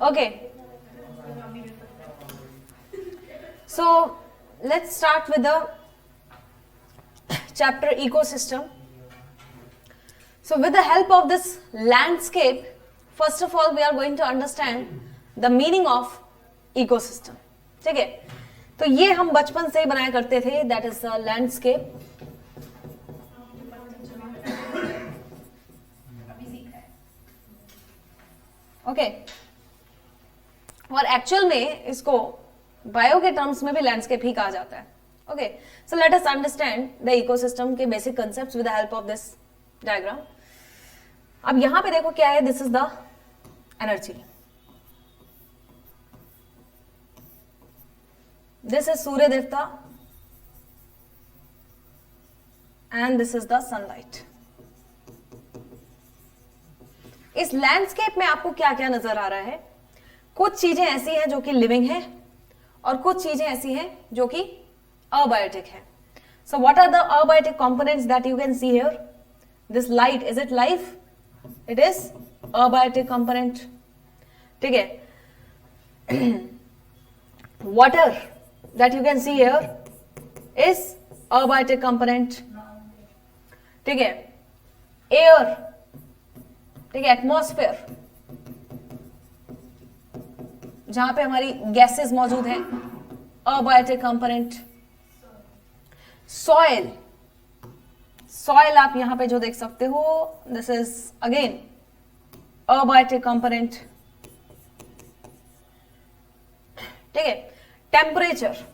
Okay, so let's start with the chapter ecosystem. So with the help of this landscape, first of all we are going to understand the meaning of ecosystem. ठीक है, तो ये हम बचपन से ही बनाया करते थे, that is the landscape. Okay, और एक्चुअल में इसको बायो के टर्म्स में भी लैंडस्केप ही कहा जाता है. Okay, so let us understand the ecosystem के basic concepts with the help of this diagram. अब यहां पे देखो क्या है, this is the energy, this is Surya devta and this is the sunlight. इस लैंडस्केप में आपको क्या क्या नजर आ रहा है? कुछ चीजें ऐसी हैं जो कि लिविंग है और कुछ चीजें ऐसी हैं जो कि अबायोटिक है. So what are the abiotic components that you can see here? This light, is it life? It is abiotic component. ठीक है. Water that you can see here is abiotic component. ठीक है. एयर, ठीक है, atmosphere जहां पे हमारी gases मौजूद हैं, अबायोटिक कंपोनेंट. सॉइल, सॉइल आप यहां पे जो देख सकते हो, this is again abiotic component. ठीक है. Temperature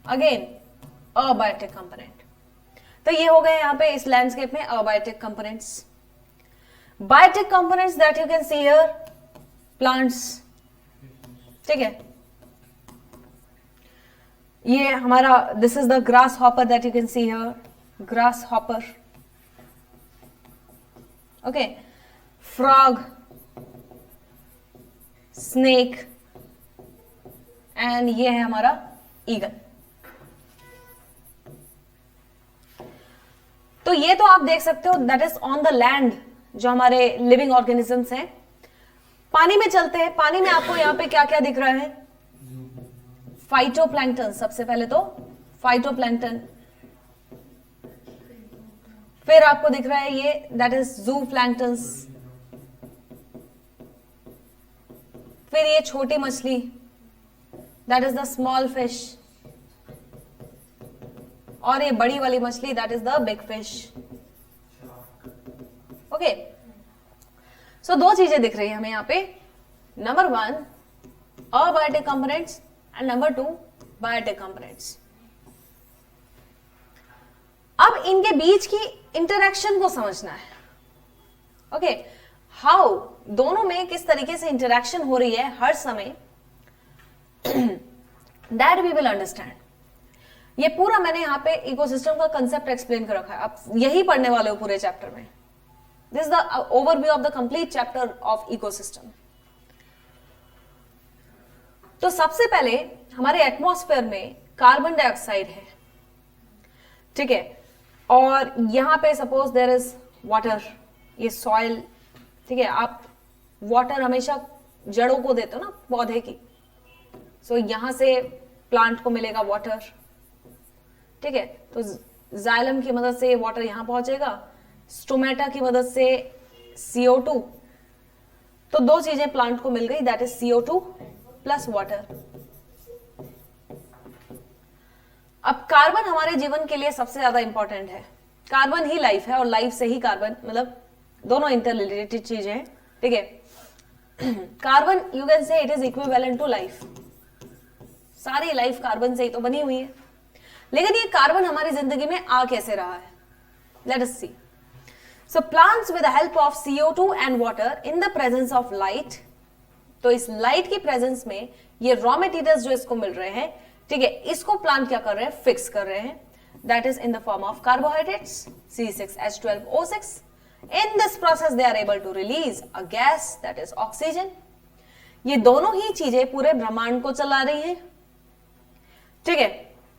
again abiotic component. तो ये हो गए यहां पे इस लैंडस्केप में abiotic components. Biotic components that you can see here, plants. ठीक है. ये हमारा, this is the grasshopper that you can see here, grasshopper. Okay. Frog, snake and ये है हमारा ईगल. तो ये तो आप देख सकते हो, that is on the land, जो हमारे लिविंग ऑर्गेनिजम्स हैं. पानी में चलते हैं. पानी में आपको यहां पे क्या क्या दिख रहा है? फाइटोप्लैंक्टन. सबसे पहले तो फाइटोप्लैंक्टन, फिर आपको दिख रहा है ये, दैट इज ज़ूप्लैंक्टन्स. फिर ये छोटी मछली, that is the small fish. और ये बड़ी वाली मछली, that is the big fish. Okay. So दो चीजें दिख रही है हमें यहाँ पे. Number 1 abiotic components and number 2 biotic components. अब इनके बीच की इंटरेक्शन को समझना है. ओके, हाउ, दोनों में किस तरीके से इंटरेक्शन हो रही है हर समय, दैट वी विल अंडरस्टैंड. ये पूरा मैंने यहाँ पे इकोसिस्टम का कंसेप्ट एक्सप्लेन कर रखा है. आप यही पढ़ने वाले हो पूरे चैप्टर में. This is the overview of the complete chapter of ecosystem. तो सबसे पहले हमारे एटमॉस्फेयर में कार्बन डाइऑक्साइड है. ठीक है. और यहां पे सपोज देयर इज वाटर, ये सॉइल. ठीक है. आप वाटर हमेशा जड़ों को देते हो ना, पौधे की. सो यहां से प्लांट को मिलेगा वाटर. ठीक है. तो जाइलम की मदद से वाटर यहां पहुंचेगा, स्टोमेटा की मदद से CO2. तो दो चीजें प्लांट को मिल गई, that is CO2 plus water. अब कार्बन हमारे जीवन के लिए सबसे ज्यादा इंपॉर्टेंट है. कार्बन ही लाइफ है और लाइफ से ही कार्बन, मतलब दोनों इंटररिलेटेड चीजें हैं. ठीक है. Carbon you can say it is equivalent to life. सारी लाइफ कार्बन से ही तो बनी हुई है. लेकिन ये कार्बन हमारी जिंदगी में आ कैसे रहा है? Let us see. So plants with the help of CO2 and water in the presence of light, तो इस लाइट की प्रेजेंस में ये रॉ मटेरियल्स जो इसको मिल रहे हैं, ठीक है, इसको प्लांट क्या कर रहे हैं? फिक्स कर रहे हैं. That is in the form of carbohydrates, C6H12O6. In this process they are able to release a gas that is oxygen. ये दोनों ही चीजें पूरे ब्रह्मांड को चला रही हैं. ठीक है.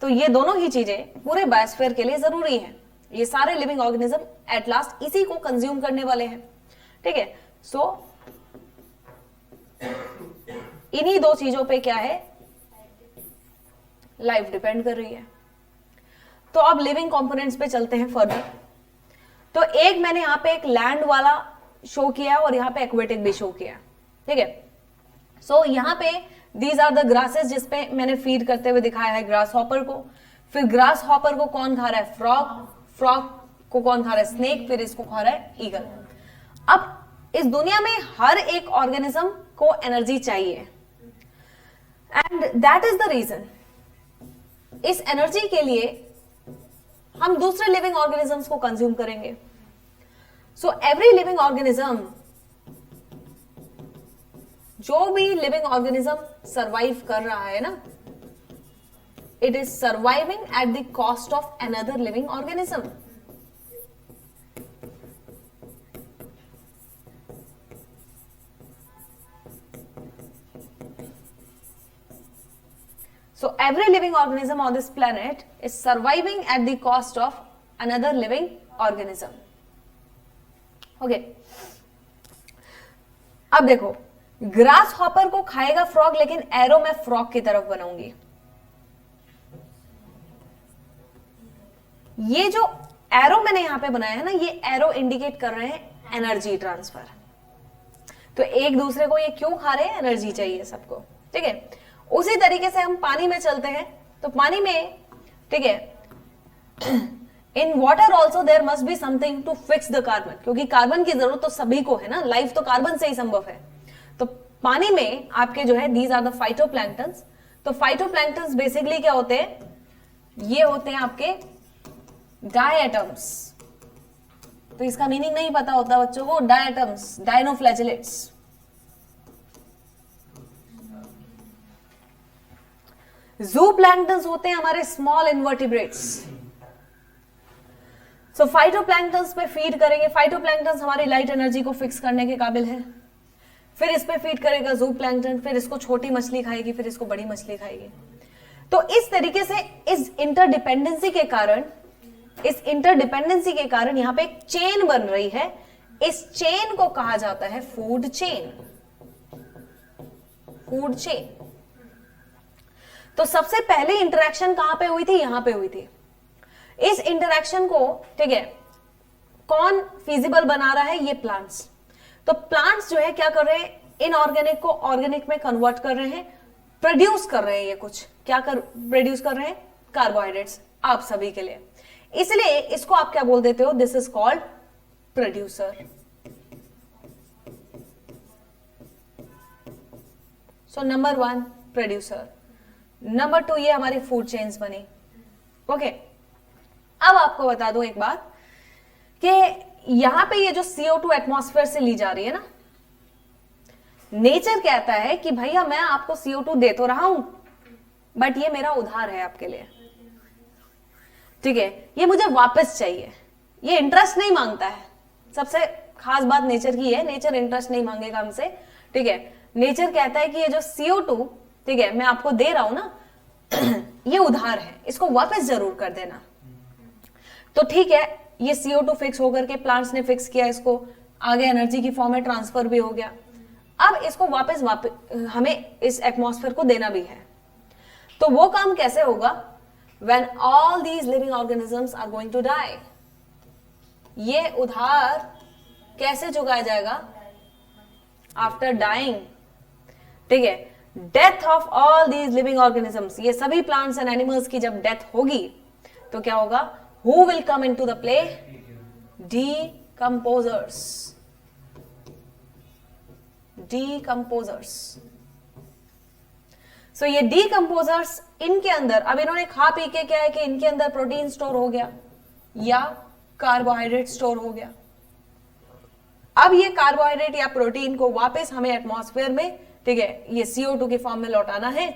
तो ये दोनों ही चीजें पूरे बायोस्फीयर के लिए जरूरी है. ये सारे लिविंग ऑर्गेनिज्म एट लास्ट इसी को कंज्यूम करने वाले हैं. ठीक है. सो इन्हीं दो चीजों पे क्या है, लाइफ डिपेंड कर रही है। तो अब लिविंग कंपोनेंट्स पे चलते हैं फर्दर। तो एक मैंने यहां पे एक लैंड वाला शो किया और यहां पे एक्वेटिक भी शो किया, ठीक है। सो यहां पे दीज आर द ग्रासेस जिसपे मैंने फीड करते हुए दिखाया है ग्रास हॉपर को। फिर ग्रास हॉपर को कौन खा रहा है, फ्रॉग, फ्रॉग को कौन खा रहा है, स्नेक, फिर इसको खा रहा है ईगल। अब इस दुनिया में हर एक ऑर्गेनिज्म को एनर्जी चाहिए and that is the reason, इस एनर्जी के लिए हम दूसरे लिविंग ऑर्गेनिजम्स को कंज्यूम करेंगे। सो एवरी लिविंग ऑर्गेनिज्म, जो भी लिविंग ऑर्गेनिज्म सरवाइव कर रहा है ना, it is surviving at the cost of another living organism. So every living organism on this planet is surviving at the cost of another living organism. Okay. अब देखो, grass hopper को खाएगा frog, लेकिन arrow मैं frog की तरफ बनाऊंगी। ये जो एरो मैंने यहां पे बनाया है ना, ये एरो इंडिकेट कर रहे हैं एनर्जी ट्रांसफर। तो एक दूसरे को ये क्यों खा रहे हैं, एनर्जी चाहिए सबको, ठीक है। उसी तरीके से हम पानी में चलते हैं, तो पानी में, ठीक है, in water also there must be something to fix the carbon, क्योंकि कार्बन की जरूरत तो सभी को है ना, लाइफ तो कार्बन से ही संभव है। तो पानी में आपके जो है दीज आर द फाइटोप्लैंक्टन्स। तो फाइटोप्लैंक्टन्स बेसिकली क्या होते हैं, ये होते हैं आपके डायटम्स। तो इसका मीनिंग नहीं पता होता बच्चों को, डायटम्स, डायनोफ्लैजिलेट्स। ज़ूप्लैंक्टन्स होते हैं हमारे स्मॉल इन्वर्टिब्रेट्स। सो फाइटोप्लैंक्टन्स पे फीड करेंगे, फाइटोप्लैंक्टन्स हमारी लाइट एनर्जी को फिक्स करने के काबिल है। फिर इस पे फीड करेगा ज़ूप्लैंक्टन, फिर इसको छोटी मछली खाएगी, फिर इसको बड़ी मछली खाएगी। तो इस तरीके से इस इंटरडिपेंडेंसी के कारण यहां पे एक चेन बन रही है। इस चेन को कहा जाता है फूड चेन, फूड चेन। तो सबसे पहले इंटरेक्शन कहां पे हुई थी, यहां पे हुई थी। इस इंटरेक्शन को, ठीक है, कौन फिजिबल बना रहा है, ये प्लांट्स। तो प्लांट्स जो है क्या कर रहे हैं, इनऑर्गेनिक को ऑर्गेनिक में कन्वर्ट कर रहे हैं, प्रोड्यूस कर रहे हैं। ये कुछ क्या प्रोड्यूस कर रहे हैं, कार्बोहाइड्रेट्स, आप सभी के लिए। इसलिए इसको आप क्या बोल देते हो, this is called producer. So number 1 producer, number 2 ये हमारी फूड चेन्स बनी। ओके, अब आपको बता दूं एक बात कि यहां पे ये जो CO2 एटमॉस्फेयर से ली जा रही है ना, नेचर कहता है कि भैया मैं आपको CO2 दे तो रहा हूं, बट ये मेरा उधार है आपके लिए, ठीक है, ये मुझे वापस चाहिए। ये इंटरेस्ट नहीं मांगता है। सबसे खास बात नेचर की है, नेचर इंटरेस्ट नहीं मांगेगा हमसे, ठीक है। नेचर कहता है कि ये जो CO2, ठीक है, मैं आपको दे रहा हूं ना, ये उधार है, इसको वापस जरूर कर देना। तो ठीक है, ये CO2 फिक्स होकर के प्लांट्स ने फिक्स किया, इसको आगे एनर्जी की फॉर्म में ट्रांसफर भी हो गया। अब इसको वापस हमें इस एटमॉस्फेयर को देना भी है। तो वो काम कैसे होगा, when all these living organisms are going to die, ये उधार कैसे चुकाया जाएगा, आफ्टर डाइंग, ठीक है। Death of all these living organisms, ये सभी प्लांट्स एंड एनिमल्स की जब डेथ होगी तो क्या होगा, who will come into the play, decomposers, decomposers. So ये डीकंपोजर्स, इनके अंदर अब इन्होंने खा पी के क्या है कि इनके अंदर प्रोटीन स्टोर हो गया या कार्बोहाइड्रेट स्टोर हो गया। अब ये कार्बोहाइड्रेट या प्रोटीन को वापस हमें एटमॉस्फेयर में, ठीक है, ये CO2 के फॉर्म में लौटाना है,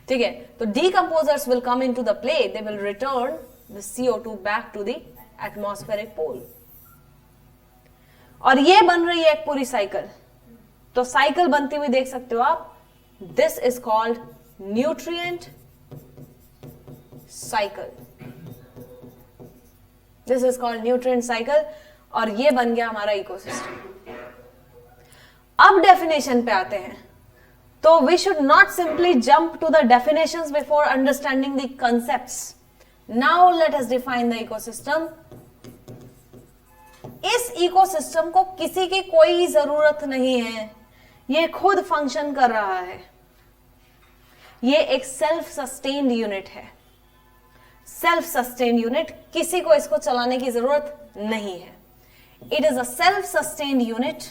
ठीक है। तो decomposers will come into the play, they will return the CO2 back to the atmospheric pool, और ये बन रही है एक पूरी साइकिल। तो साइकिल बनती हुई देख सकते हो आप, this is called nutrient cycle, this is called nutrient cycle, और ये बन गया हमारा इकोसिस्टम। अब डेफिनेशन पे आते हैं। तो we should not simply jump to the definitions before understanding the concepts. Now let us define the ecosystem. इस इकोसिस्टम को किसी की कोई जरूरत नहीं है, ये खुद फंक्शन कर रहा है. ये एक सेल्फ सस्टेन्ड यूनिट है. सेल्फ सस्टेन्ड यूनिट, किसी को इसको चलाने की जरूरत नहीं है. It is a self sustained unit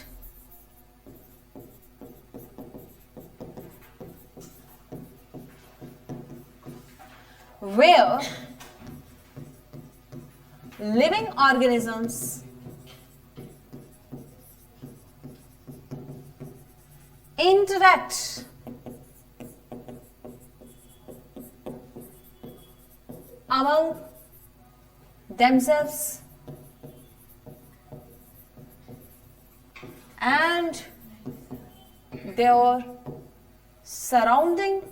where living organisms interact among themselves and their surrounding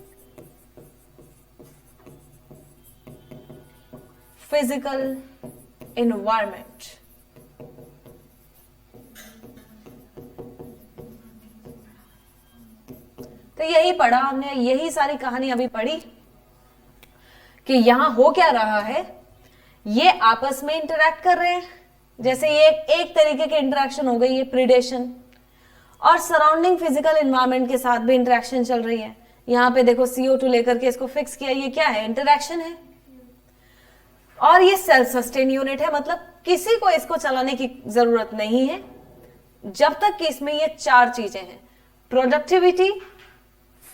physical environment. तो यही पढ़ा हमने, यही सारी कहानी अभी पढ़ी कि यहां हो क्या रहा है. ये आपस में इंटरैक्ट कर रहे हैं, जैसे ये एक तरीके की इंटरैक्शन हो गई, ये प्रीडेशन. और सराउंडिंग फिजिकल एनवायरनमेंट के साथ भी इंटरैक्शन चल रही है. यहां पे देखो CO2 लेकर के इसको फिक्स किया, ये क्या है? इंटरैक्शन है. और ये सेल्फ सस्टेन यूनिट है, मतलब किसी को इसको चलाने की जरूरत नहीं है जब तक कि इसमें ये चार चीजें हैं. Productivity,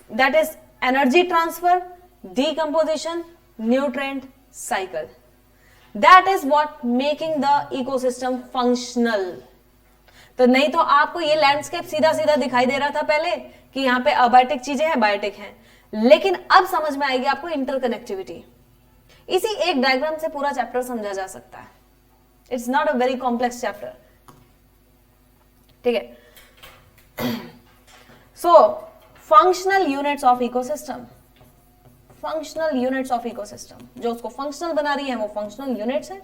that is energy transfer, decomposition, nutrient cycle. That is what making the ecosystem functional. तो नहीं तो आपको ये लैंडस्केप सीधा सीधा दिखाई दे रहा था पहले कि यहां पे अबायोटिक चीजें हैं, बायोटिक हैं, लेकिन अब समझ में आएगी आपको इंटरकनेक्टिविटी. इसी एक डायग्राम से पूरा चैप्टर समझा जा सकता है. It's not a very complex chapter. ठीक है. So functional units of ecosystem. Functional units of ecosystem, जो उसको फंक्शनल बना रही है वो फंक्शनल यूनिट्स है.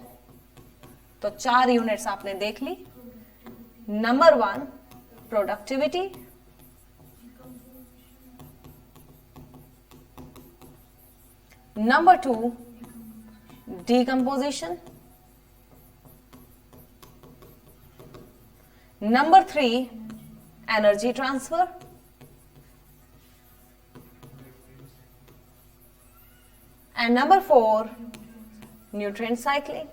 तो चार यूनिट्स आपने देख ली. Number 1 productivity, number 2 decomposition, number 3 energy transfer, and number 4 nutrient cycling.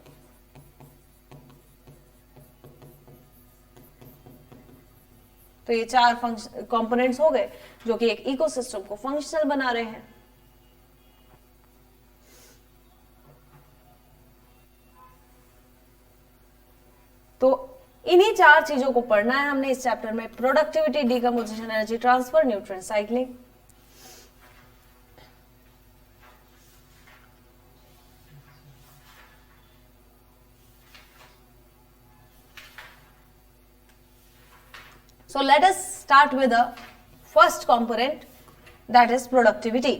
तो ये चार कंपोनेंट्स हो गए जो कि एक इकोसिस्टम को फंक्शनल बना रहे हैं. तो इन्हीं चार चीजों को पढ़ना है हमने इस चैप्टर में. Productivity, decomposition, energy transfer, nutrient cycling. So let us start with the first component, that is productivity.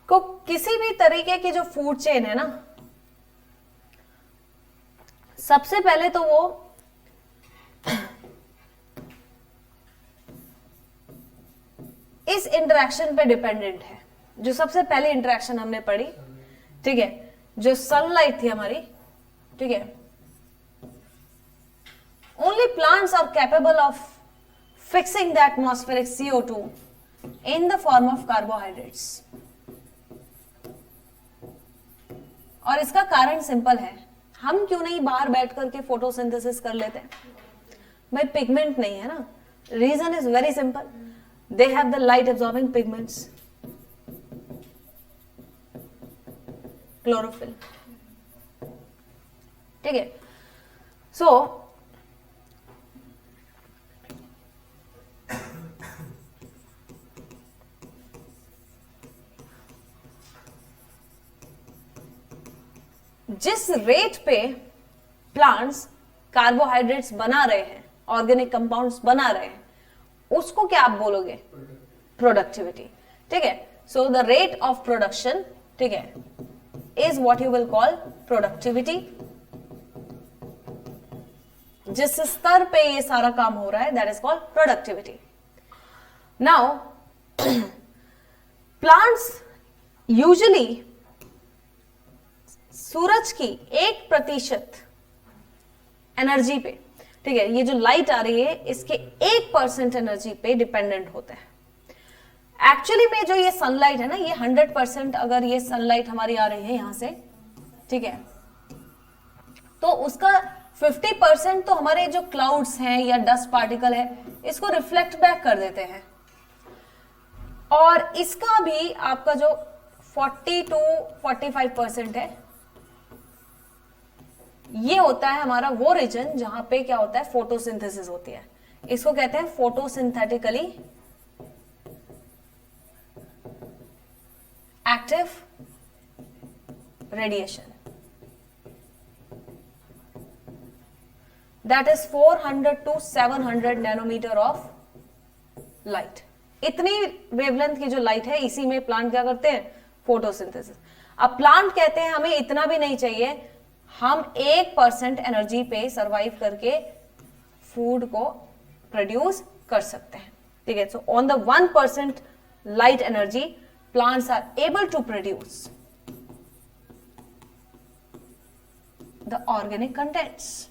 को किसी भी तरीके की जो फूड चेन है ना, सबसे पहले तो वो इस इंटरेक्शन पे डिपेंडेंट है. जो सबसे पहले इंटरेक्शन हमने पढ़ी, ठीक है, जो सनलाइट थी हमारी, ठीक है, only plants are capable of fixing the atmospheric CO2 in the form of carbohydrates. और इसका कारण सिंपल है, हम क्यों नहीं बाहर बैठ करके फोटोसिंथेसिस कर लेते हैं? भाई पिगमेंट नहीं है ना. Reason is very simple, they have the light absorbing pigments, chlorophyll. ठीक है. सो जिस रेट पे प्लांट्स कार्बोहाइड्रेट्स बना रहे हैं, ऑर्गेनिक कंपाउंड्स बना रहे हैं, उसको क्या आप बोलोगे? प्रोडक्टिविटी। ठीक है, so the rate of production, ठीक है, is what you will call productivity. जिस स्तर पे ये सारा काम हो रहा है, that is called productivity. Now plants usually सूरज की 1% एनर्जी पे, ठीक है, ये जो लाइट आ रही है इसके 1% एनर्जी पे डिपेंडेंट होता है। एक्चुअली में जो ये सनलाइट है ना, ये 100% अगर ये सनलाइट हमारी आ रही है यहां से, ठीक है, तो उसका 50% तो हमारे जो क्लाउड्स हैं या डस्ट पार्टिकल है इसको रिफ्लेक्ट बैक कर देते हैं, और इसका भी आपका जो 40 to 45% है, ये होता है हमारा वो रीजन जहां पे क्या होता है, फोटोसिंथेसिस होती है। इसको कहते हैं photosynthetically active radiation, that is 400 to 700 nanometer of light. इतनी वेवलेंथ की जो लाइट है, इसी में प्लांट क्या करते हैं, फोटोसिंथेसिस। अब प्लांट कहते हैं हमें इतना भी नहीं चाहिए, हम 1% एनर्जी पे सरवाइव करके फूड को प्रोड्यूस कर सकते हैं। ठीक है, so on the 1% light energy plants are able to produce the organic contents.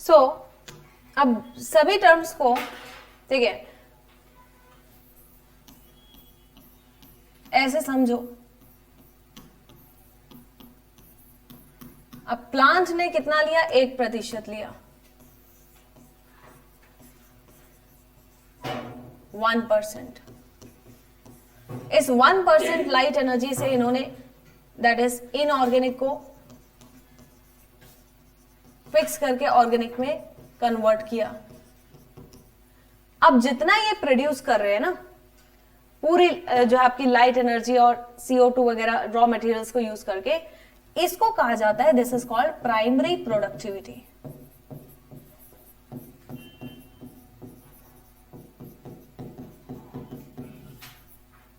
So अब सभी टर्म्स को, ठीक है, ऐसे समझो। अब प्लांट ने कितना लिया, 1% लिया, 1%। इस 1% लाइट एनर्जी से इन्होंने, दैट इज इनऑर्गेनिक को फिक्स करके ऑर्गेनिक में कन्वर्ट किया। अब जितना ये प्रोड्यूस कर रहे हैं ना, पूरी जो आपकी लाइट एनर्जी और CO2 वगैरह रॉ मटेरियल्स को यूज करके, इसको कहा जाता है, this is called primary productivity.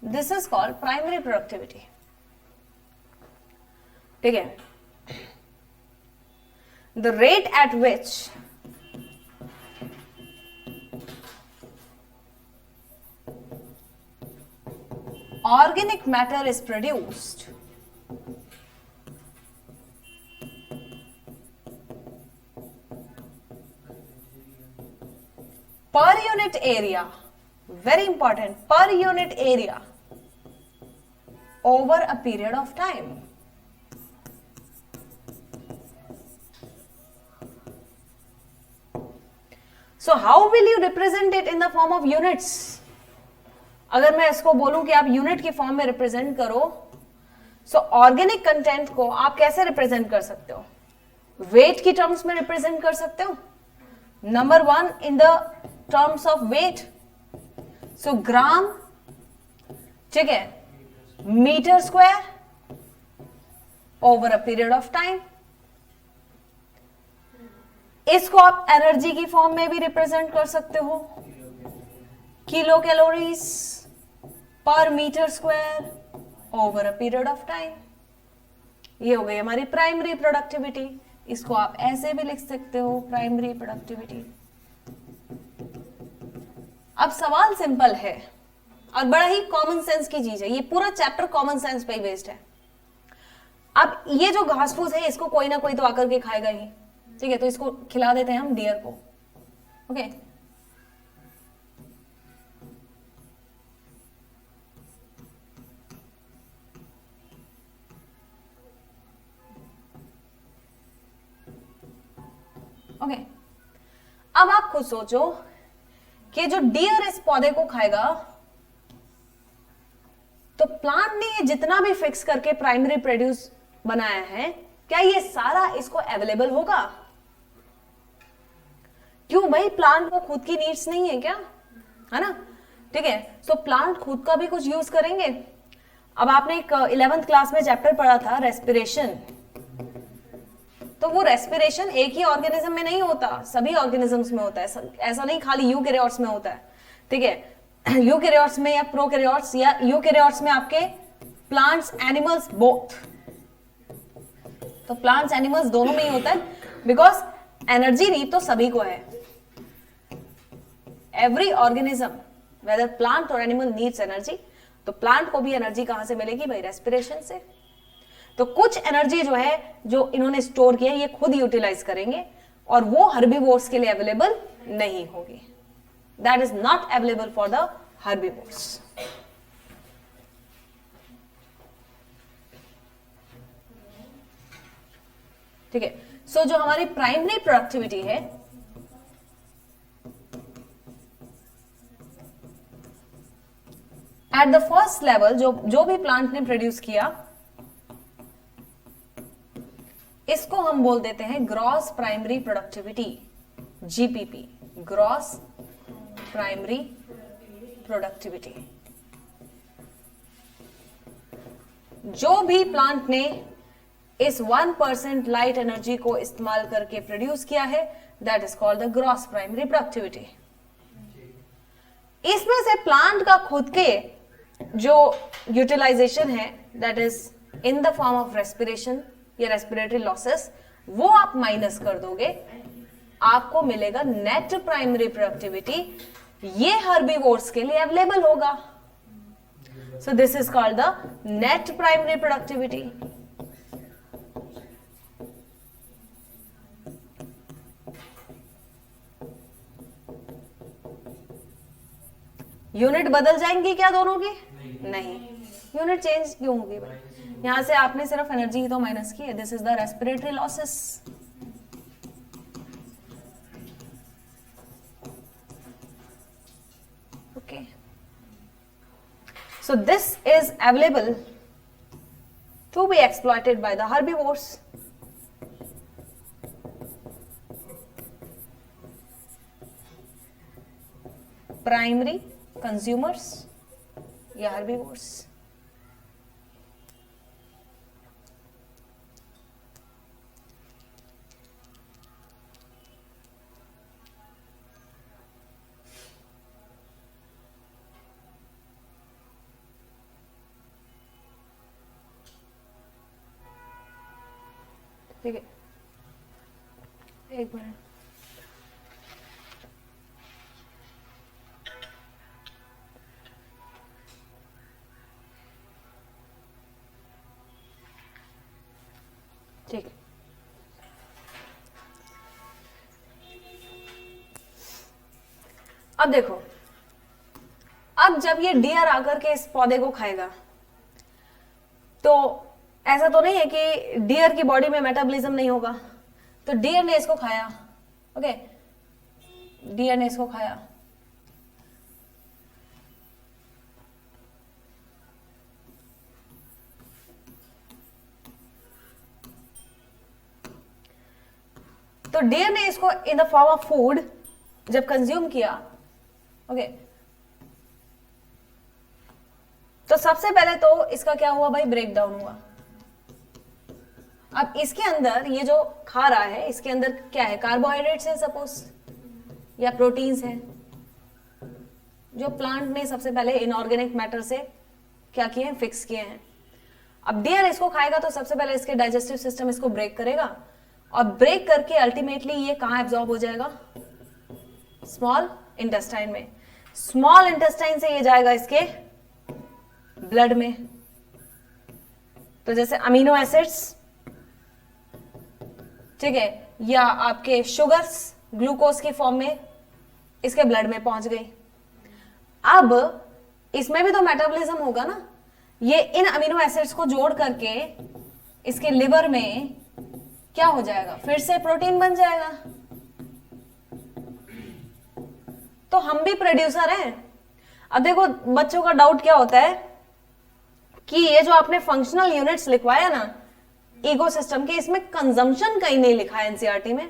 This is called primary productivity. ठीक है, the rate at which organic matter is produced per unit area, very important, per unit area over a period of time. So how will you represent it in the form of units? अगर मैं इसको बोलूं कि आप unit की form में represent करो, सो organic content को आप कैसे रिप्रेजेंट कर सकते हो? वेट की टर्म्स में रिप्रेजेंट कर सकते हो। Number 1 in the terms of weight, so gram, ठीक है, meter square over a period of time. इसको आप एनर्जी की फॉर्म में भी रिप्रेजेंट कर सकते हो, kilo calories per metre square over a period of time. ये हो गई हमारी प्राइमरी प्रोडक्टिविटी। इसको आप ऐसे भी लिख सकते हो, प्राइमरी प्रोडक्टिविटी। अब सवाल सिंपल है और बड़ा ही कॉमन सेंस की चीज है, ये पूरा चैप्टर कॉमन सेंस पे ही बेस्ड है। अब ये जो घास फूस है इसको कोई ना कोई तो आकर के खाएगा ही, ठीक है, तो इसको खिला देते हैं हम डियर को। ओके, ओके, अब आप खुद सोचो कि जो डियर इस पौधे को खाएगा, तो प्लांट ने ये जितना भी फिक्स करके प्राइमरी प्रोड्यूस बनाया है, क्या ये सारा इसको अवेलेबल होगा? क्यों भाई, प्लांट को खुद की नीड्स नहीं है क्या, है ना? ठीक है, तो प्लांट खुद का भी कुछ यूज करेंगे। अब आपने एक 11th क्लास में चैप्टर पढ़ा था रेस्पिरेशन, तो वो रेस्पिरेशन एक ही ऑर्गेनिज्म में नहीं होता, सभी ऑर्गेनिजम्स में होता है, ऐसा नहीं खाली यूकेरियोट्स में होता है। ठीक है, यूकेरियोट्स में या प्रोकैरियोट्स, या यूकेरियोट्स में आपके प्लांट्स एनिमल्स बोथ, तो प्लांट्स एनिमल्स दोनों में ही होता है, बिकॉज एनर्जी नीड तो सभी को है। एवरी ऑर्गेनिज्म वेदर प्लांट और एनिमल नीड्स एनर्जी, तो प्लांट को भी एनर्जी कहां से मिलेगी भाई? रेस्पिरेशन से। तो कुछ एनर्जी जो है, जो इन्होंने स्टोर किया है, ये खुद यूटिलाइज करेंगे, और वो हर्बीवोर्स के लिए अवेलेबल नहीं होगी। That is not available for the herbivores. ठीक है, सो जो हमारी प्राइमरी प्रोडक्टिविटी है, एट द फर्स्ट लेवल जो भी प्लांट ने प्रोड्यूस किया, इसको हम बोल देते हैं gross primary productivity, GPP, gross primary productivity. जो भी प्लांट ने इस 1% लाइट एनर्जी को इस्तेमाल करके प्रोड्यूस किया है, that is called the gross primary productivity. इसमें से प्लांट का खुद के जो यूटिलाइजेशन है, that is in the form of respiration या रेस्पिरेटरी लॉसेस, वो आप माइनस कर दोगे, आपको मिलेगा नेट प्राइमरी प्रोडक्टिविटी। ये हर्बीवोर्स के लिए अवेलेबल होगा। सो this is called the net primary productivity. Unit बदल जाएंगी क्या दोनों की? नहीं। यूनिट चेंज क्यों होगी भाई? यहां से आपने सिर्फ एनर्जी ही तो माइनस की है। This is the respiratory losses. Okay, so this is available to be exploited by the herbivores. Primary consumers या हर्बीवोर्स। ठीक है, एक मिनट। ठीक है, अब देखो, अब जब ये डियर आकर के इस पौधे को खाएगा, तो ऐसा तो नहीं है कि डियर की बॉडी में मेटाबॉलिज्म नहीं होगा। तो डियर ने इसको खाया, ओके, डियर ने इसको खाया, तो डियर ने इसको इन द फॉर्म ऑफ फूड जब कंज्यूम किया, ओके, तो सबसे पहले तो इसका क्या हुआ भाई? ब्रेक डाउन हुआ। अब इसके अंदर ये जो खा रहा है, इसके अंदर क्या है? कार्बोहाइड्रेट्स है सपोज, या प्रोटीन्स है, जो प्लांट ने सबसे पहले इनऑर्गेनिक मैटर से क्या किए हैं? फिक्स किए हैं। अब डियर इसको खाएगा तो सबसे पहले इसके डाइजेस्टिव सिस्टम इसको ब्रेक करेगा, और ब्रेक करके अल्टीमेटली ये कहां एब्जॉर्ब हो जाएगा? स्मॉल इंटेस्टाइन में। स्मॉल इंटेस्टाइन से ये जाएगा इसके ब्लड में। तो जैसे अमीनो एसिड्स, ठीक है, या आपके शुगर्स ग्लूकोज की फॉर्म में इसके ब्लड में पहुंच गई। अब इसमें भी तो मेटाबॉलिज्म होगा ना। ये इन अमीनो एसिड्स को जोड़ करके इसके लिवर में क्या हो जाएगा? फिर से प्रोटीन बन जाएगा। तो हम भी प्रोड्यूसर हैं। अब देखो, बच्चों का डाउट क्या होता है कि ये जो आपने फंक्शनल यूनिट्स लिखवाया ना इकोसिस्टम के, इसमें कंजम्पशन कहीं नहीं लिखा है एनसीईआरटी में,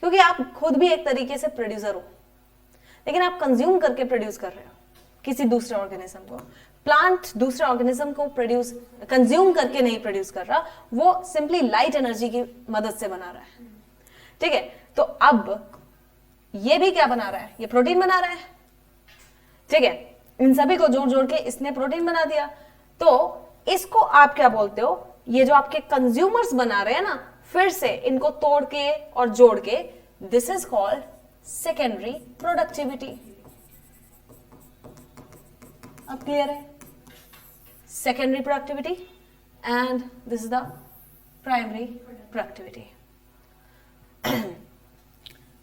क्योंकि आप खुद भी एक तरीके से प्रोड्यूसर हो, लेकिन आप कंज्यूम करके प्रोड्यूस कर रहे हो किसी दूसरे ऑर्गेनिज्म को। प्लांट दूसरे ऑर्गेनिज्म को प्रोड्यूस कंज्यूम करके नहीं प्रोड्यूस कर रहा, वो सिंपली लाइट एनर्जी की मदद से बना रहा है। ठीक है, तो अब ये भी क्या बना रहा है, ये प्रोटीन बना रहा है। ठीक है, इन सभी को जोड़ जोड़ के इसने प्रोटीन बना दिया। तो इसको आप क्या बोलते हो, ये जो आपके कंज्यूमर्स बना रहे हैं ना, फिर से इनको तोड़ के और जोड़ के, this is called secondary productivity. अब क्लियर है, secondary productivity and this is the primary productivity.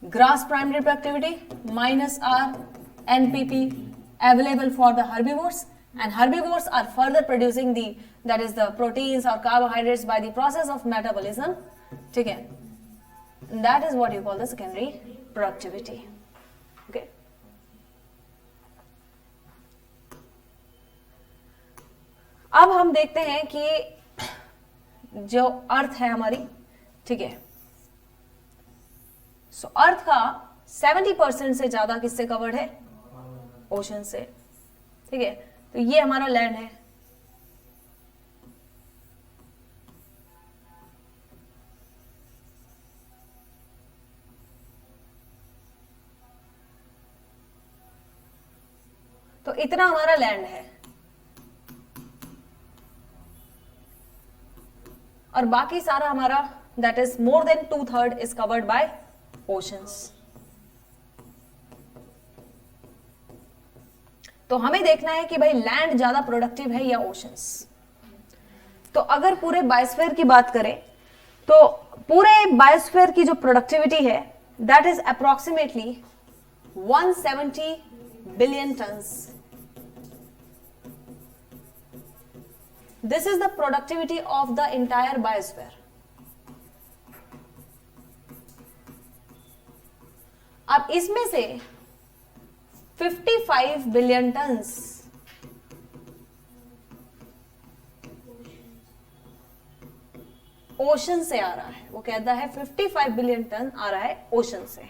Grass primary productivity minus R NPP available for the herbivores, and herbivores are further producing that is the proteins or carbohydrates by the process of metabolism. ठीक है, that is what you call the secondary productivity. Okay. अब हम देखते हैं कि जो अर्थ है हमारी, ठीक है, सो अर्थ का 70% से ज्यादा किससे कवर्ड है, ओशन से। ठीक है, तो ये हमारा लैंड है। तो इतना हमारा लैंड है, और बाकी सारा हमारा that is more than 2/3 is covered by oceans. तो हमें देखना है कि भाई लैंड ज्यादा प्रोडक्टिव है या ओशंस। तो अगर पूरे बायोस्फीयर की बात करें तो पूरे बायोस्फीयर की जो प्रोडक्टिविटी है that is approximately 170 billion turns. This is the productivity of the entire biosphere. अब इसमें से 55 बिलियन टन्स ओशन से आ रहा है। वो कहता है 55 बिलियन टन आ रहा है ओशन से।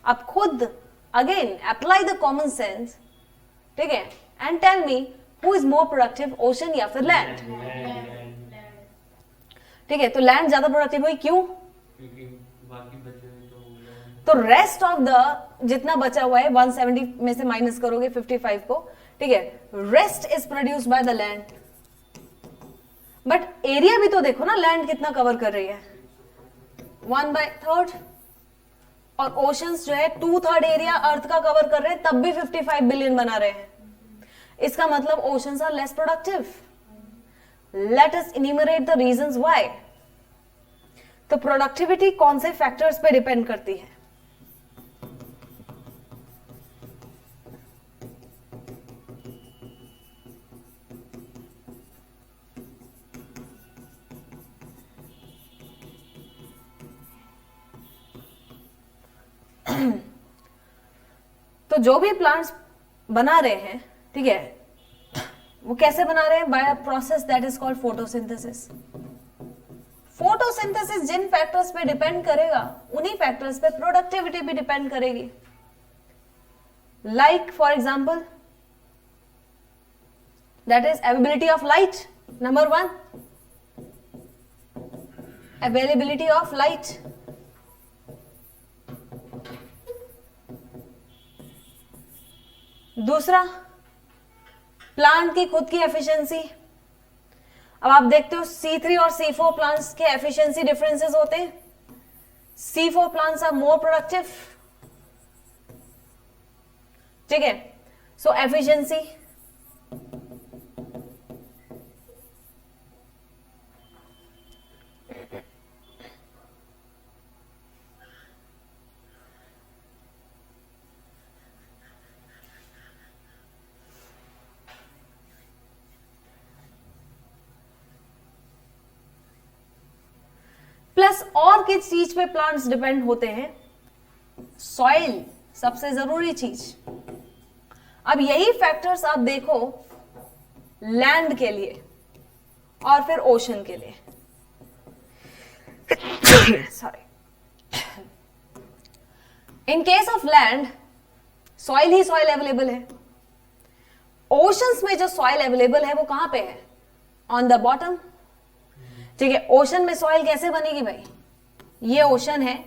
अब खुद again apply the common sense, ठीक है, and tell me who is more productive, ocean या फिर लैंड। ठीक है, तो लैंड ज्यादा प्रोडक्टिव हुई, क्यों? तो रेस्ट ऑफ द जितना बचा हुआ है 170 में से माइनस करोगे 55 को, ठीक है, rest is produced by the land. But area भी तो देखो ना, लैंड कितना कवर कर रही है, 1/3, और ओशंस जो है 2/3 एरिया अर्थ का कवर कर रहे हैं, तब भी 55 बिलियन बना रहे हैं। इसका मतलब oceans are less productive. Let us enumerate the reasons why. तो प्रोडक्टिविटी कौन से फैक्टर्स पे डिपेंड करती है? तो जो भी प्लांट्स बना रहे हैं, ठीक है, वो कैसे बना रहे हैं? By a process that is called photosynthesis. Photosynthesis जिन फैक्टर्स पे डिपेंड करेगा उन्हीं फैक्टर्स पे प्रोडक्टिविटी भी डिपेंड करेगी। Like for example that is availability of light, number 1, availability of light. दूसरा, प्लांट की खुद की एफिशिएंसी। अब आप देखते हो C3 और C4 प्लांट्स के एफिशिएंसी डिफरेंसेस होते हैं। C4 plants are more productive, ठीक है, सो एफिशिएंसी। प्लस और किस चीज पे प्लांट्स डिपेंड होते हैं? सॉइल, सबसे जरूरी चीज। अब यही फैक्टर्स आप देखो लैंड के लिए और फिर ओशन के लिए। Sorry. In case of land soil he soil available है। ओशंस में जो सॉइल अवेलेबल है वो कहां पे है? On the bottom. ठीक है, ओशन में सॉइल कैसे बनेगी भाई? ये ओशन है,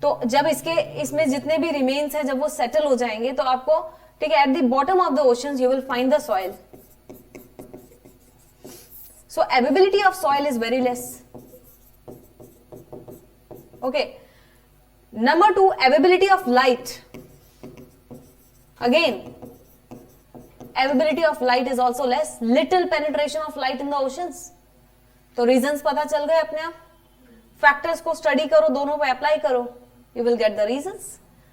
तो जब इसमें जितने भी रिमेन्स हैं जब वो सेटल हो जाएंगे तो आपको, ठीक है, at the bottom of the ocean you will find the soil. So availability of soil is very less. Okay, number 2, availability of light. Again availability of light is also less, little penetration of light in the oceans. तो reasons पता चल गए अपने आप, factors को study करो, दोनों पे अप्लाई करो, you will get the reasons.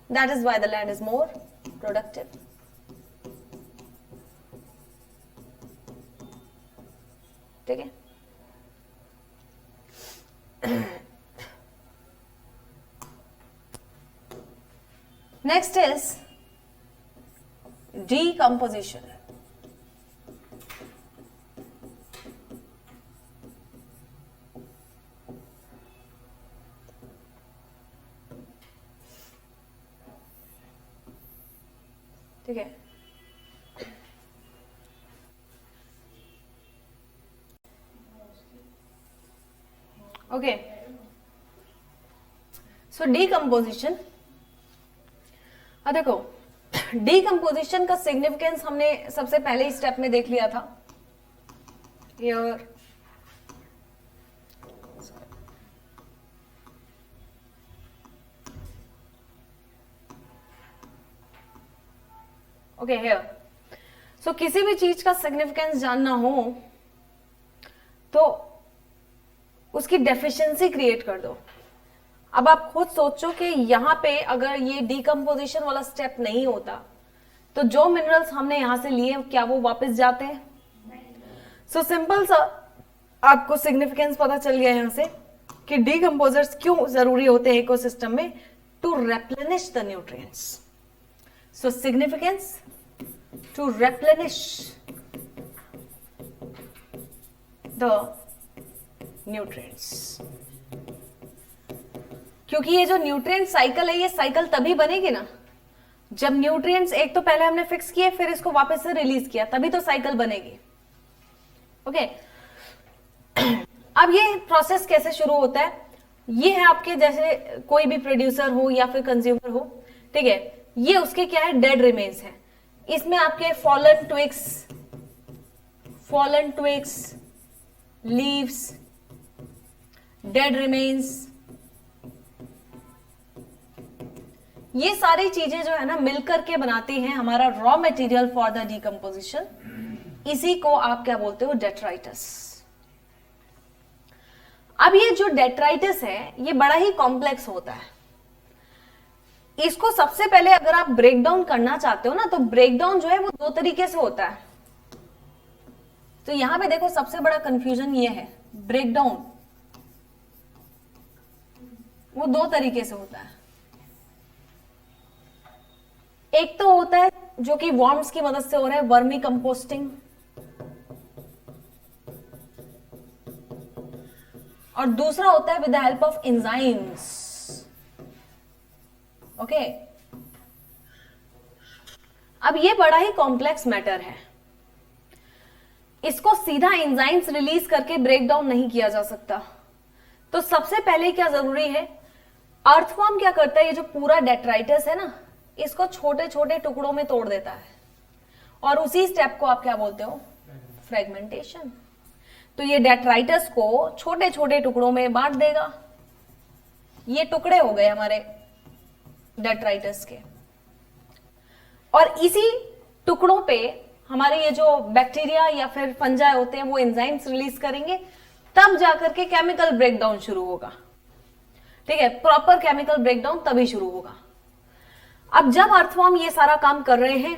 That is why the land is more productive. ठीक है, next is decomposition. ठीक है, ओके। सो डीकम्पोजिशन, देखो डीकम्पोजिशन का सिग्निफिकेंस हमने सबसे पहले ही स्टेप में देख लिया था। Here okay, here. सो किसी भी चीज का सिग्निफिकेंस जानना हो तो उसकी डेफिशिएंसी क्रिएट कर दो। अब आप खुद सोचो कि यहां पे अगर ये डीकम्पोजिशन वाला स्टेप नहीं होता तो जो मिनरल्स हमने यहां से लिए क्या वो वापस जाते हैं? सो सिंपल सा आपको सिग्निफिकेंस पता चल गया यहां से कि डीकम्पोजर्स क्यों जरूरी होते हैं इकोसिस्टम में, to replenish the nutrients. So significance to replenish the nutrients। क्योंकि ये जो न्यूट्रिएंट साइकिल है ये साइकिल तभी बनेगी ना जब न्यूट्रिएंट्स एक तो पहले हमने फिक्स किए फिर इसको वापस से रिलीज किया, तभी तो साइकिल बनेगी। ओके, अब ये प्रोसेस कैसे शुरू होता है? ये है आपके जैसे कोई भी प्रोड्यूसर हो या फिर कंज्यूमर हो, ठीक है, ये उसके क्या है, डेड रिमेन्स है। इसमें आपके fallen twigs, leaves, dead remains, ये सारी चीजें जो है ना मिलकर के बनाती हैं हमारा raw material for the decomposition. इसी को आप क्या बोलते हो, डेट्राइटस। अब ये जो डेट्राइटस है ये बड़ा ही कॉम्प्लेक्स होता है। इसको सबसे पहले अगर आप ब्रेक डाउन करना चाहते हो ना तो ब्रेक डाउन जो है वो दो तरीके से होता है। तो यहां पे देखो सबसे बड़ा कंफ्यूजन ये है, ब्रेक डाउन वो दो तरीके से होता है। एक तो होता है जो कि वर्म्स की मदद से हो रहा है, वर्मी कंपोस्टिंग, और दूसरा होता है with the help of enzymes. Okay, अब ये बड़ा ही कॉम्प्लेक्स मैटर है, इसको सीधा एंजाइम्स रिलीज करके ब्रेक डाउन नहीं किया जा सकता। तो सबसे पहले क्या जरूरी है, अर्थवर्म क्या करता है, ये जो पूरा डेट्राइटस है ना इसको छोटे छोटे टुकड़ों में तोड़ देता है और उसी स्टेप को आप क्या बोलते हो, फ्रेगमेंटेशन। तो ये डेट्राइटस को छोटे छोटे टुकड़ों में बांट देगा। ये टुकड़े हो गए हमारे डेट्राइटस के, और इसी टुकड़ों पे हमारे ये जो बैक्टीरिया या फिर फंजाई होते हैं वो एंजाइम्स रिलीज करेंगे, तब जाकर के केमिकल ब्रेकडाउन शुरू होगा। ठीक है, प्रॉपर केमिकल ब्रेकडाउन तभी शुरू होगा। अब जब अर्थवर्म ये सारा काम कर रहे हैं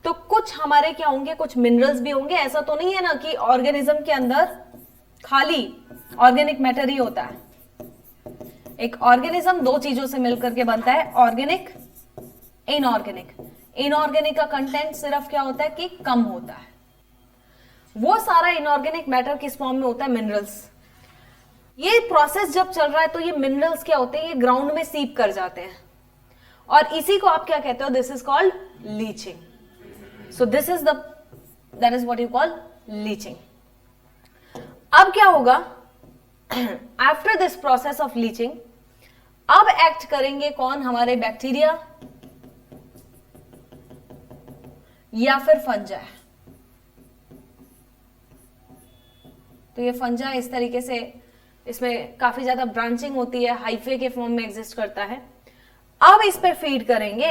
तो कुछ हमारे क्या होंगे, कुछ मिनरल्स भी होंगे। ऐसा तो नहीं है ना कि ऑर्गेनिज्म के अंदर खाली ऑर्गेनिक मैटर ही होता है। एक ऑर्गेनिज्म दो चीजों से मिलकर के बनता है, ऑर्गेनिक, इनऑर्गेनिक। इनऑर्गेनिक का कंटेंट सिर्फ क्या होता है कि कम होता है, वो सारा इनऑर्गेनिक मैटर किस फॉर्म में होता है? मिनरल्स। ये प्रोसेस जब चल रहा है तो ये मिनरल्स क्या होते हैं? ये ग्राउंड में सीप कर जाते हैं और इसी को आप क्या कहते हो? This is called leaching. So this is that is what you call leaching. अब क्या होगा? After this process of leaching अब एक्ट करेंगे कौन? हमारे बैक्टीरिया या फिर फंजाई। तो ये फंजाई इस तरीके से, इसमें काफी ज्यादा ब्रांचिंग होती है, हाइफे के फॉर्म में एग्जिस्ट करता है। अब इस पर फीड करेंगे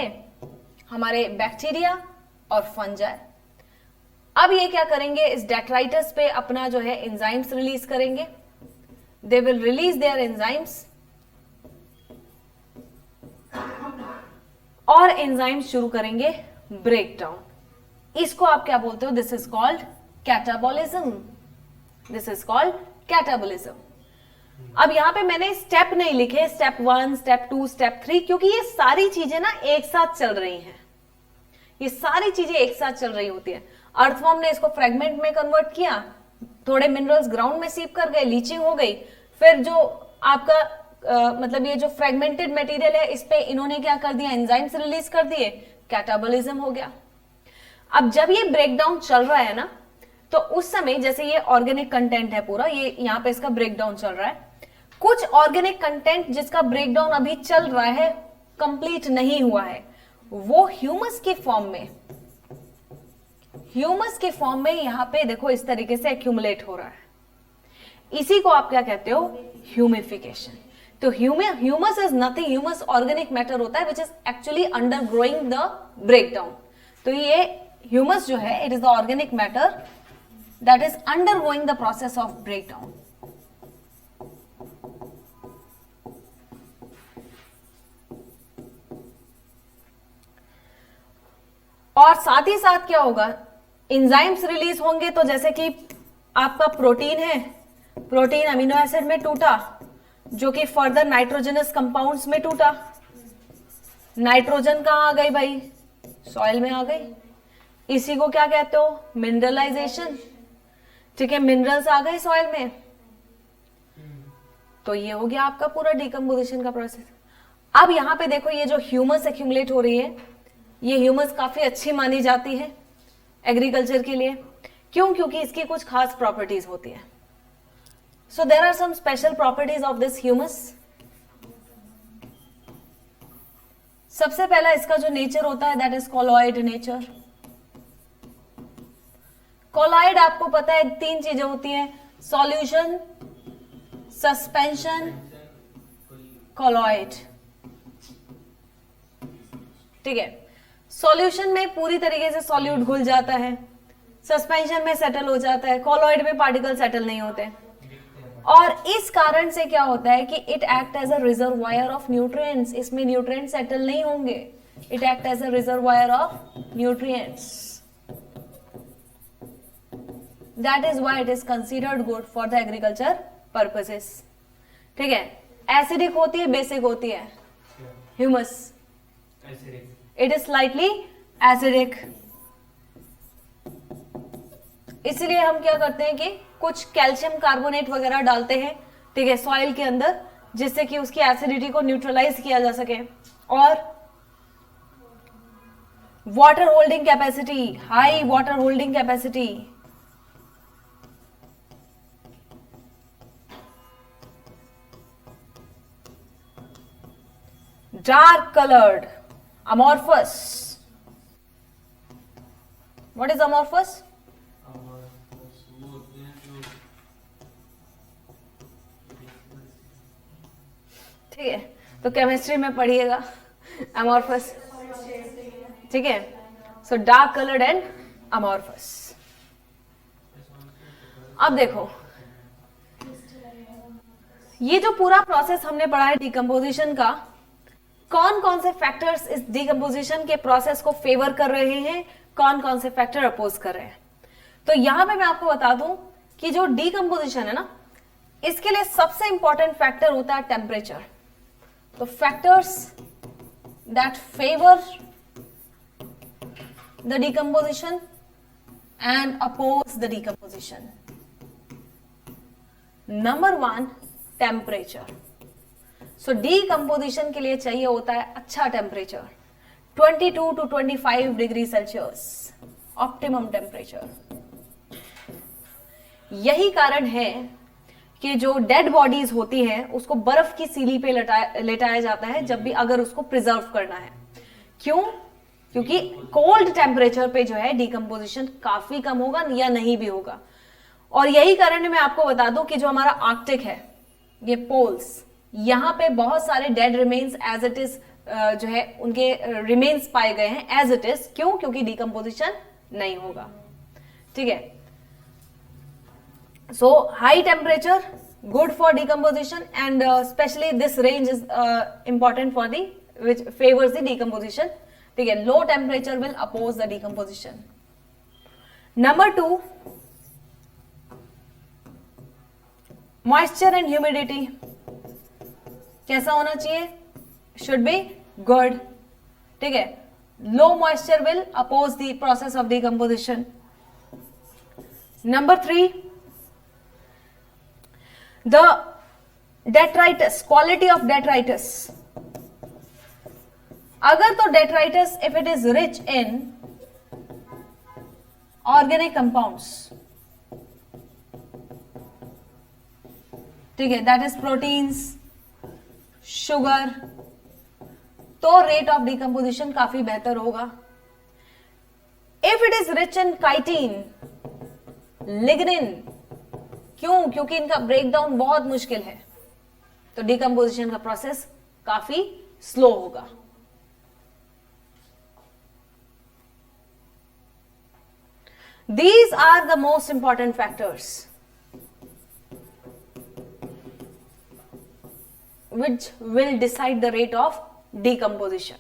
हमारे बैक्टीरिया और फंजाई। अब ये क्या करेंगे? इस डेट्राइटस पे अपना जो है एंजाइम्स रिलीज करेंगे। They will release there enzymes और एंजाइम्स शुरू करेंगे ब्रेकडाउन। इसको आप क्या बोलते हो? This is called catabolism. This is called catabolism. अब यहां पे मैंने स्टेप नहीं लिखे, स्टेप 1, स्टेप 2, स्टेप 3, क्योंकि ये सारी चीजें ना एक साथ चल रही हैं। ये सारी चीजें एक साथ चल रही होती है। अर्थवॉर्म ने इसको फ्रेगमेंट में कन्वर्ट किया, थोड़े मिनरल्स ग्राउंड में सीप कर गए, लीचिंग हो गई, फिर जो आपका मतलब ये जो फ्रेगमेंटेड मटेरियल है इस पे इन्होंने क्या कर दिया? एंजाइम्स रिलीज कर दिए, कैटाबॉलिज्म हो गया। अब जब ये ब्रेकडाउन चल रहा है ना, तो उस समय जैसे ये ऑर्गेनिक कंटेंट है पूरा, ये यहां पे इसका ब्रेकडाउन चल रहा है। कुछ ऑर्गेनिक कंटेंट जिसका ब्रेकडाउन अभी चल रहा है, कंप्लीट नहीं हुआ है, वो ह्यूमस के फॉर्म में यहां पे देखो इस तरीके से एक्यूमुलेट हो रहा है। इसी को आप क्या कहते हो? ह्यूमिफिकेशन। तो humus is nothing, humus organic matter होता है which is actually under growing the breakdown. तो ये ह्यूमस जो है, it is the organic matter that is under going the process of breakdown. और साथ ही साथ क्या होगा? एंजाइम्स रिलीज होंगे। तो जैसे कि आपका प्रोटीन है, प्रोटीन अमीनो एसिड में टूटा, जो कि फर्दर नाइट्रोजनस कंपाउंड्स में टूटा। नाइट्रोजन कहां आ गई भाई? सॉइल में आ गई। इसी को क्या कहते हो? मिनरलाइजेशन। ठीक है, मिनरल्स आ गए सॉइल में। तो ये हो गया आपका पूरा डिकम्पोजिशन का प्रोसेस। अब यहां पे देखो, ये जो ह्यूमस एक्यूमुलेट हो रही है, ये ह्यूमस काफी अच्छी मानी जाती है एग्रीकल्चर के लिए। क्यों? क्योंकि इसकी कुछ खास प्रॉपर्टीज होती है। So there are some special properties of this humus. सबसे पहला इसका जो नेचर होता है that is colloid nature. Colloid आपको पता है 3 चीजें होती हैं: सॉल्यूशन, सस्पेंशन, कॉलॉइड। ठीक है, सॉल्यूशन में पूरी तरीके से सॉल्यूट घुल जाता है, सस्पेंशन में सेटल हो जाता है, कॉलॉइड में पार्टिकल सेटल नहीं होते। और इस कारण से क्या होता है कि it act as a reservoir of nutrients. इसमें न्यूट्रिएंट्स सेटल नहीं होंगे, it act as a reservoir of nutrients. That is why it is considered good for the agriculture purposes. ठीक है, एसिडिक होती है, बेसिक होती है humus? It is slightly acidic. इसलिए हम क्या करते हैं कि कुछ कैल्शियम कार्बोनेट वगैरह डालते हैं, ठीक है, सॉइल के अंदर, जिससे कि उसकी एसिडिटी को न्यूट्रलाइज किया जा सके। और water holding capacity, high water holding capacity. Dark coloured, amorphous. What is amorphous? ठीक है, तो केमिस्ट्री में पढ़िएगा amorphous। ठीक है, so dark coloured and amorphous। अब देखो, ये जो पूरा प्रोसेस हमने पढ़ा है डिकम्पोजिशन का, कौन कौन से फैक्टर्स इस डिकम्पोजिशन के प्रोसेस को फेवर कर रहे हैं, कौन कौन से फैक्टर अपोज कर रहे हैं। तो यहां पे मैं आपको बता दूं कि जो डिकम्पोजिशन है ना, इसके लिए सबसे इंपॉर्टेंट फैक्टर होता है टेम्परेचर। तो factors that favour the decomposition and oppose the decomposition. Decomposition? Number 1, temperature. So decomposition के लिए चाहिए होता है अच्छा temperature, 22 to 25 degree Celsius optimum temperature. यही कारण है कि जो डेड बॉडीज होती हैं उसको बर्फ की सीली पे लेटाया जाता है जब भी अगर उसको प्रिजर्व करना है. क्यों? क्योंकि कोल्ड टेम्परेचर पे जो है डीकम्पोजिशन काफी कम होगा या नहीं भी होगा. और यही कारण है, मैं आपको बता दूं कि जो हमारा आर्कटिक है, ये पोल्स, यहां पे बहुत सारे dead remains as it is जो है उनके रिमेन्स पाए गए हैं एज इट इज. क्यों? क्योंकि डीकम्पोजिशन नहीं होगा. ठीक है. So high temperature good for decomposition, and especially this range is important for the which favors the decomposition. ठीक है. Low temperature will oppose the decomposition. Number 2, moisture and humidity. कैसा होना चाहिए? Should be good. ठीक है. Low moisture will oppose the process of decomposition. Number 3, the detritus, quality of detritus. अगर तो detritus, if it is rich in organic compounds, ठीक है, that is proteins, sugar, तो रेट ऑफ डिकम्पोजिशन काफी बेहतर होगा. If it is rich in chitin, lignin, क्यों? क्योंकि इनका ब्रेकडाउन बहुत मुश्किल है, तो डिकम्पोजिशन का प्रोसेस काफी स्लो होगा. These are the most important factors which will decide the rate of decomposition.